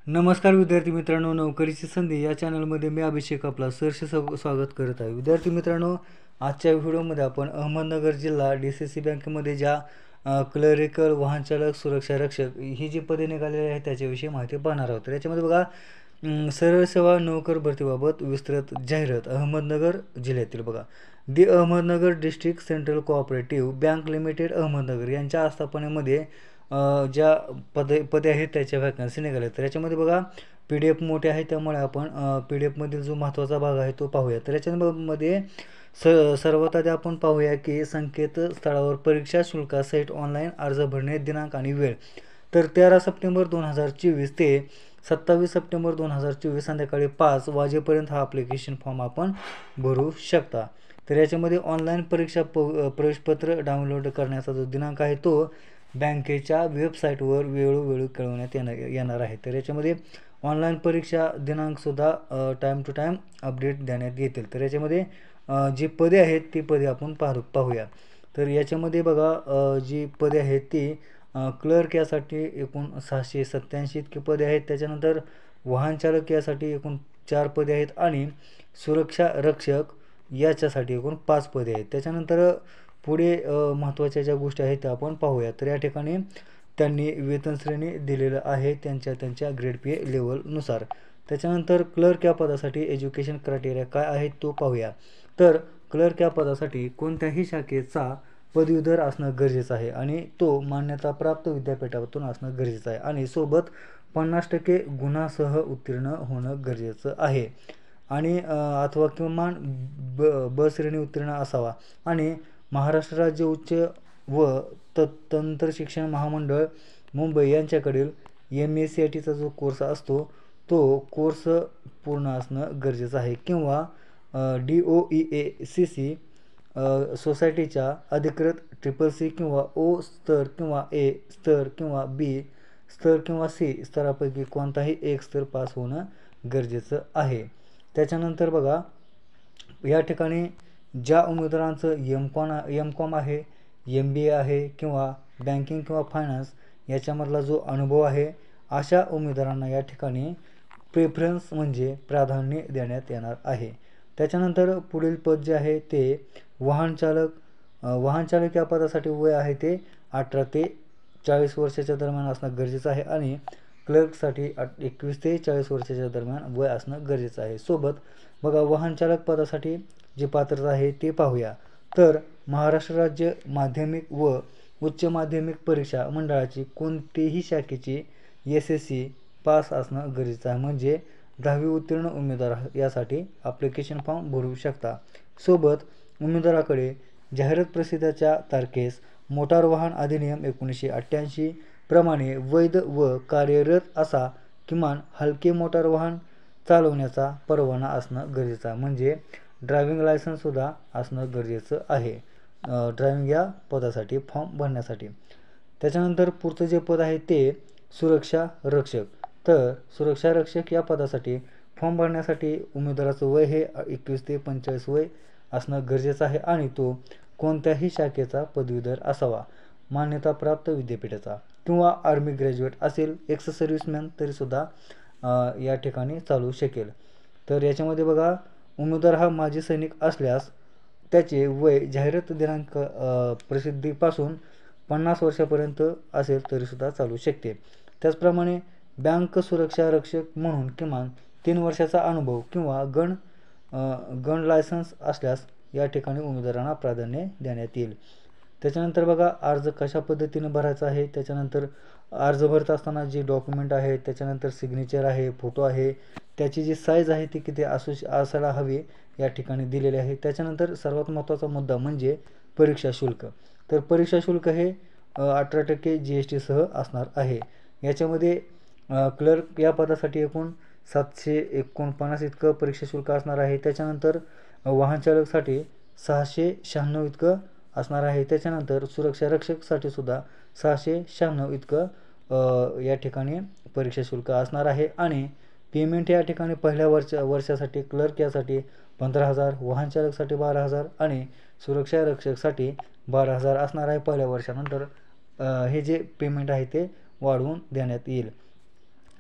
नमस्कार विद्यार्थी मित्रांनो, नोकरीची संधी या चॅनलमध्ये मी अभिषेक आपला सहर्ष स्वागत करत आहे. विद्यार्थी मित्रांनो, आजच्या व्हिडिओमध्ये आपण अहमदनगर जिल्हा DCC बँकेमध्ये ज्या क्लरिकल, वाहनचालक, सुरक्षा रक्षक ही जी पदे निघालेली आहेत त्याच्याविषयी माहिती पाहणार आहोत. तर याच्यामध्ये बघा, सरळ सेवा नोकर भरतीबाबत विस्तृत जाहिरात अहमदनगर जिल्ह्यातील बघा, the Ahmednagar district central cooperative bank limited Ahmednagar यांच्या आस्थापनेमध्ये ज्या पदे आहेत त्याच्या व्हॅकन्सी निघाल्या. तर याच्यामध्ये बघा, PDF मोठे आहे त्यामुळे आपण PDF मधील जो महत्त्वाचा भाग आहे तो पाहूया. तर याच्यामध्ये सर्वात आधी आपण पाहूया की संकेतस्थळावर परीक्षा शुल्कासहित ऑनलाईन अर्ज भरणे दिनांक आणि वेळ. तर 13 सप्टेंबर 2024 ते 27 सप्टेंबर 2024 संध्याकाळी 5 वाजेपर्यंत हा ॲप्लिकेशन फॉर्म आपण भरू शकता. तर याच्यामध्ये ऑनलाईन परीक्षा प्रवेशपत्र डाउनलोड करण्याचा जो दिनांक आहे तो बँकेच्या वेबसाईटवर वेळोवेळी कळवण्यात येणार आहे. तर याच्यामध्ये ऑनलाईन परीक्षा दिनांकसुद्धा टाईम टू टाईम अपडेट देण्यात येतील. तर याच्यामध्ये जी पदे आहेत ती पदे आपण पाहूया. तर याच्यामध्ये बघा, जी पदे आहेत ती क्लर्क यासाठी एकूण 687 इतकी पदे आहेत. त्याच्यानंतर वाहन चालक यासाठी एकूण 4 पदे आहेत आणि सुरक्षा रक्षक याच्यासाठी एकूण 5 पदे आहेत. त्याच्यानंतर पुढे महत्त्वाच्या ज्या गोष्टी आहेत त्या आपण पाहूया. तर या ठिकाणी त्यांनी वेतन श्रेणी दिलेलं आहे त्यांच्या ग्रेड पे लेवलनुसार. त्याच्यानंतर क्लर्क या पदासाठी एज्युकेशन क्रायटेरिया काय आहे तो पाहूया. तर क्लर्क या पदासाठी कोणत्याही शाखेचा पदवीधर असणं गरजेचं आहे आणि तो मान्यताप्राप्त विद्यापीठातून असणं गरजेचं आहे आणि सोबत 50% गुणासह उत्तीर्ण होणं गरजेचं आहे आणि अथवा किमान ब श्रेणी उत्तीर्ण असावा आणि महाराष्ट्र राज्य उच्च व तंत्र शिक्षण महामंडळ मुंबई यांच्याकडील MACITचा जो कोर्स असतो तो कोर्स पूर्ण असणं गरजेचं आहे किंवा DOEACC सोसायटीच्या अधिकृत CCC किंवा O स्तर किंवा A स्तर किंवा B स्तर किंवा C स्तरापैकी कोणताही एक स्तर पास होणं गरजेचं आहे. त्याच्यानंतर बघा, या ठिकाणी ज्या उमेदवारांचं M.Com आहे, MBA आहे किंवा बँकिंग किंवा फायनान्स याच्यामधला जो अनुभव आहे अशा उमेदवारांना या ठिकाणी प्रेफरन्स म्हणजे प्राधान्य देण्यात येणार आहे. त्याच्यानंतर पुढील पद जे आहे ते वाहन चालक या पदासाठी वय आहे ते 18 ते 40 वर्षाच्या दरम्यान असणं गरजेचं आहे आणि क्लर्कसाठी 21 ते 40 वर्षाच्या दरम्यान वय असणं गरजेचं आहे. सोबत बघा, वाहन चालक पदासाठी जी पात्रता आहे ते पाहूया. तर महाराष्ट्र राज्य माध्यमिक व उच्च माध्यमिक परीक्षा मंडळाची कोणतीही शाखेची SSC पास असणं गरजेचं आहे. म्हणजे 10वी उत्तीर्ण उमेदवार यासाठी ॲप्लिकेशन फॉर्म भरू शकता. सोबत उमेदवाराकडे जाहिरात प्रसिद्धीच्या तारखेस मोटार वाहन अधिनियम 1988 प्रमाणे वैध व कार्यरत असा किमान हलके मोटार वाहन चालवण्याचा परवाना असणं गरजेचं आहे. म्हणजे ड्रायव्हिंग लायसन्ससुद्धा असणं गरजेचं आहे ड्रायव्हिंग या पदासाठी फॉर्म भरण्यासाठी. त्याच्यानंतर पुढचं जे पद आहे ते सुरक्षा रक्षक. तर सुरक्षा रक्षक या पदासाठी फॉर्म भरण्यासाठी उमेदवाराचं वय हे 21 ते 45 वय असणं गरजेचं आहे आणि तो कोणत्याही शाखेचा पदवीधर असावा, मान्यताप्राप्त विद्यापीठाचा किंवा आर्मी ग्रॅज्युएट असेल, एक्स सर्व्हिसमॅन तरीसुद्धा या ठिकाणी चालू शकेल. तर याच्यामध्ये बघा, उमेदवार हा माजी सैनिक असल्यास त्याचे वय जाहिरात दिनांक प्रसिद्धीपासून 50 वर्षापर्यंत असेल तरीसुद्धा चालू शकते. त्याचप्रमाणे बँक सुरक्षा रक्षक म्हणून किमान 3 वर्षाचा अनुभव किंवा गन लायसन्स असल्यास या ठिकाणी उमेदवारांना प्राधान्य देण्यात येईल. त्याच्यानंतर बघा, अर्ज कशा पद्धतीने भरायचा आहे. त्याच्यानंतर अर्ज भरत असताना जे डॉक्युमेंट आहे, त्याच्यानंतर सिग्नेचर आहे, फोटो आहे, त्याची जी साईज आहे ती किती असायला हवी या ठिकाणी दिलेले आहे. त्याच्यानंतर सर्वात महत्त्वाचा मुद्दा म्हणजे परीक्षा शुल्क. तर परीक्षा शुल्क हे 18% GST सह असणार आहे. याच्यामध्ये क्लर्क या पदासाठी एकूण 749 इतकं परीक्षा शुल्क असणार आहे. त्याच्यानंतर वाहन चालकसाठी 696 इतकं असणार आहे. त्याच्यानंतर सुरक्षा रक्षकसाठी सुद्धा 696 इतकं या ठिकाणी परीक्षा शुल्क असणार आहे आणि पेमेंट या ठिकाणी पहिल्या वर्षासाठी क्लर्क यासाठी 15,000, वाहन चालकसाठी 12,000 आणि सुरक्षा रक्षकसाठी 12,000 असणार आहे. पहिल्या वर्षानंतर हे जे पेमेंट आहे ते वाढवून देण्यात येईल.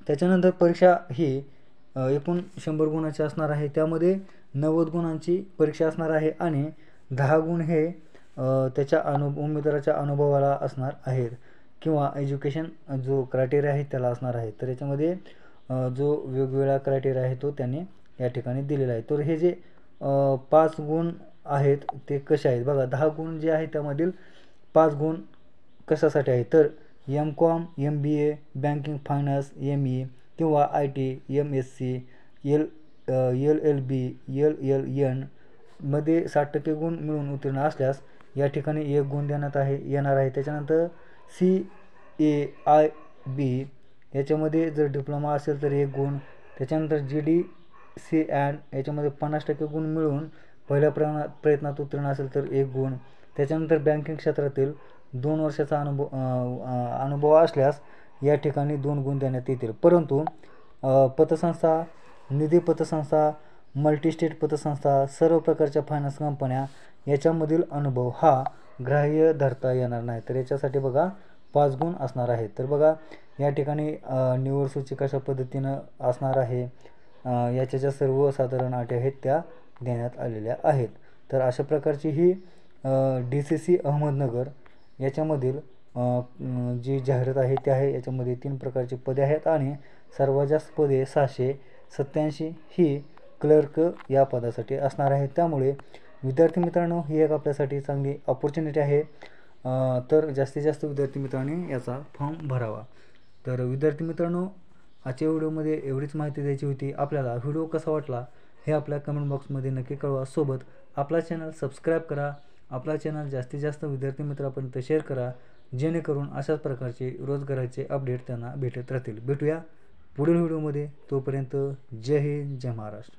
त्याच्यानंतर परीक्षा ही एकूण 100 गुणाची असणार आहे. त्यामध्ये 90 गुणांची परीक्षा असणार आहे आणि 10 गुण हे त्याच्या उमेदवाराच्या अनुभवाला असणार आहेत किंवा एज्युकेशन जो क्रायटेरिया आहे त्याला असणार आहे. तर याच्यामध्ये जो वेगवेगळा क्रायटेरिया आहे तो त्यांनी या ठिकाणी दिलेला आहे. तर हे जे 5 गुण आहेत ते कसे आहेत बघा. 10 गुण जे आहे त्यामधील 5 गुण कशासाठी आहे तर MCOM, MBA, banking, finance, ME किंवा IT, MSc, LLB, LLN मध्ये 60% गुण मिळून उत्तीर्ण असल्यास या ठिकाणी 1 गुण देण्यात येणार आहे. त्याच्यानंतर CAIB याच्यामध्ये जर डिप्लोमा असेल तर 1 गुण. त्याच्यानंतर GDCAD याच्यामध्ये 50% गुण मिळून पहिल्या प्रयत्नात उत्तीर्ण असेल तर 1 गुण. त्याच्यानंतर बँकिंग क्षेत्रातील 2 वर्षाचा अनुभव असल्यास या ठिकाणी 2 गुण देण्यात येतील. परंतु पतसंस्था, निधी पतसंस्था, मल्टीस्टेट पतसंस्था, सर्व प्रकारच्या फायनान्स कंपन्या याच्यामधील अनुभव हा ग्राह्य धरता येणार नाही. तर याच्यासाठी बघा 5 गुण असणार आहेत. तर बघा या ठिकाणी निवड सूची कशा पद्धतीनं असणार आहे याच्या ज्या सर्वसाधारण अटी आहेत त्या देण्यात आलेल्या आहेत. तर अशा प्रकारची ही DCC अहमदनगर याच्यामधील जी जाहिरात आहे ती आहे. याच्यामध्ये 3 प्रकारची पदे आहेत आणि सर्वात जास्त पदे 687 ही क्लर्क या पदासाठी असणार आहे. त्यामुळे विद्यार्थी मित्रांनो ही एक आपल्यासाठी चांगली अपॉर्च्युनिटी आहे. तर जास्तीत जास्त विद्यार्थी मित्रांनी याचा फॉर्म भरावा. तर विद्यार्थी मित्रांनो आजच्या व्हिडिओमध्ये एवढीच माहिती द्यायची होती. आपल्याला व्हिडिओ कसा वाटला हे आपल्या कमेंट बॉक्समध्ये नक्की कळवा. सोबत आपला चॅनल सबस्क्राईब करा. आपला चॅनल जास्तीत जास्त विद्यार्थी मित्रांपर्यंत शेअर करा जेणेकरून अशाच प्रकारचे रोजगाराचे अपडेट त्यांना भेटत राहतील. भेटूया पुढील व्हिडिओमध्ये. तोपर्यंत जय हिंद, जय महाराष्ट्र.